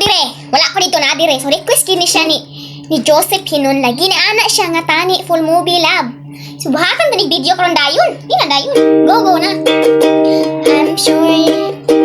dire. Wala ko dito na dire. So request kini siya ni Joseph Hinon lagi na ana siya nga tani full movie love. Subuhakan tanig video karon dayon. Di na dayon. Go na. I'm sure